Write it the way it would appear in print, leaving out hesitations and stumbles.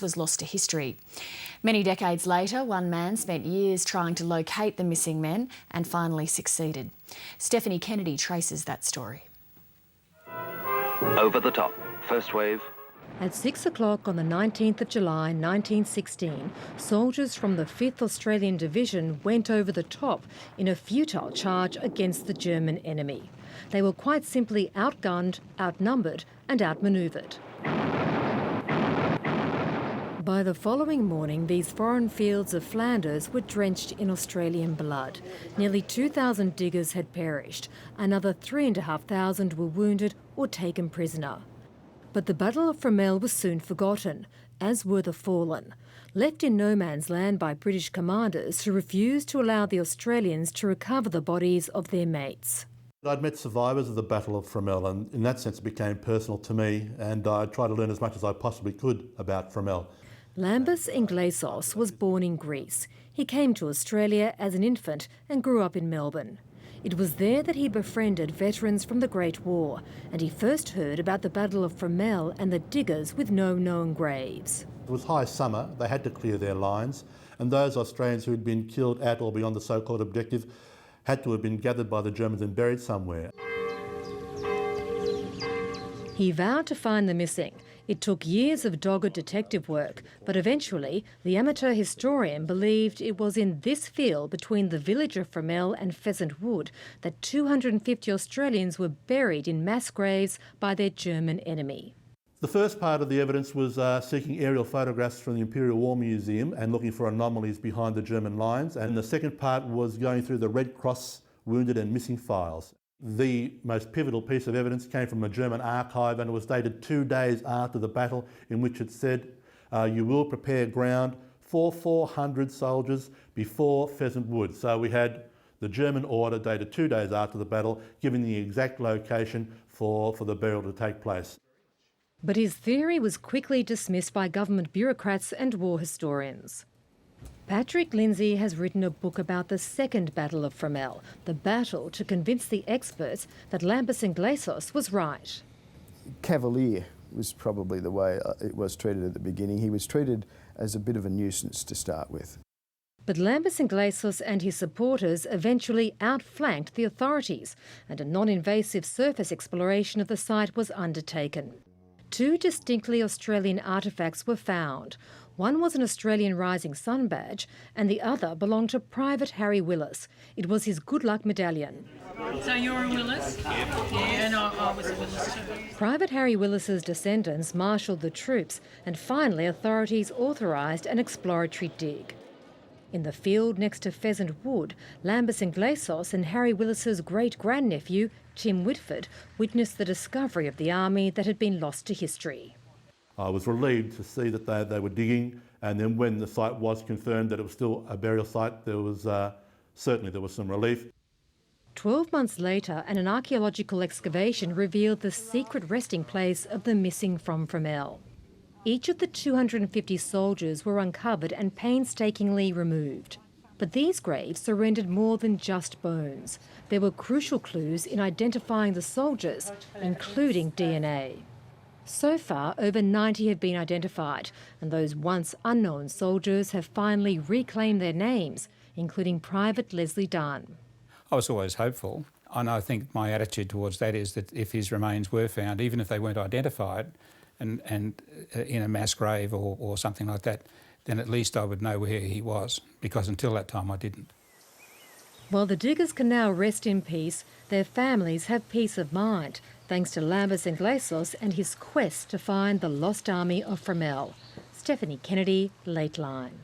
was lost to history. Many decades later, one man spent years trying to locate the missing men and finally succeeded. Stephanie Kennedy traces that story. Over the top, first wave. At 6 o'clock on the 19th of July 1916, soldiers from the 5th Australian Division went over the top in a futile charge against the German enemy. They were quite simply outgunned, outnumbered and outmanoeuvred. By the following morning, these foreign fields of Flanders were drenched in Australian blood. Nearly 2,000 diggers had perished. Another 3,500 were wounded or taken prisoner. But the Battle of Fromelles was soon forgotten, as were the fallen. Left in no man's land by British commanders who refused to allow the Australians to recover the bodies of their mates. I'd met survivors of the Battle of Fromelles, and in that sense it became personal to me, and I tried to learn as much as I possibly could about Fromelles. Lambis Inglesos was born in Greece. He came to Australia as an infant and grew up in Melbourne. It was there that he befriended veterans from the Great War, and he first heard about the Battle of Fromelles and the diggers with no known graves. It was high summer, they had to clear their lines, and those Australians who had been killed at or beyond the so-called objective had to have been gathered by the Germans and buried somewhere. He vowed to find the missing. It took years of dogged detective work, but eventually the amateur historian believed it was in this field between the village of Fromelles and Pheasant Wood that 250 Australians were buried in mass graves by their German enemy. The first part of the evidence was seeking aerial photographs from the Imperial War Museum and looking for anomalies behind the German lines, and the second part was going through the Red Cross wounded and missing files. The most pivotal piece of evidence came from a German archive, and it was dated 2 days after the battle, in which it said, you will prepare ground for 400 soldiers before Pheasant Wood. So we had the German order dated 2 days after the battle, giving the exact location for the burial to take place. But his theory was quickly dismissed by government bureaucrats and war historians. Patrick Lindsay has written a book about the second Battle of Fromelles, the battle to convince the experts that Lambis Inglesos was right. Cavalier was probably the way it was treated at the beginning. He was treated as a bit of a nuisance to start with. But Lambis Inglesos and his supporters eventually outflanked the authorities, and a non-invasive surface exploration of the site was undertaken. 2 distinctly Australian artefacts were found. One was an Australian Rising Sun badge and the other belonged to Private Harry Willis. It was his good luck medallion. So you're a Willis? Yeah, and I was a Willis too. Private Harry Willis's descendants marshalled the troops, and finally authorities authorised an exploratory dig. In the field next to Pheasant Wood, Lambis Inglesos and Harry Willis's great-grandnephew, Tim Whitford, witnessed the discovery of the army that had been lost to history. I was relieved to see that they were digging, and then when the site was confirmed that it was still a burial site, there was certainly some relief. 12 months later, an archaeological excavation revealed the secret resting place of the missing from Fromelles. Each of the 250 soldiers were uncovered and painstakingly removed. But these graves surrendered more than just bones. There were crucial clues in identifying the soldiers, including DNA. So far, over 90 have been identified, and those once unknown soldiers have finally reclaimed their names, including Private Leslie Dunn. I was always hopeful, and I think my attitude towards that is that if his remains were found, even if they weren't identified, and in a mass grave or something like that, then at least I would know where he was, because until that time I didn't. While the diggers can now rest in peace, their families have peace of mind, thanks to Lambis Inglesos and his quest to find the lost army of Fromelles. Stephanie Kennedy, Lateline.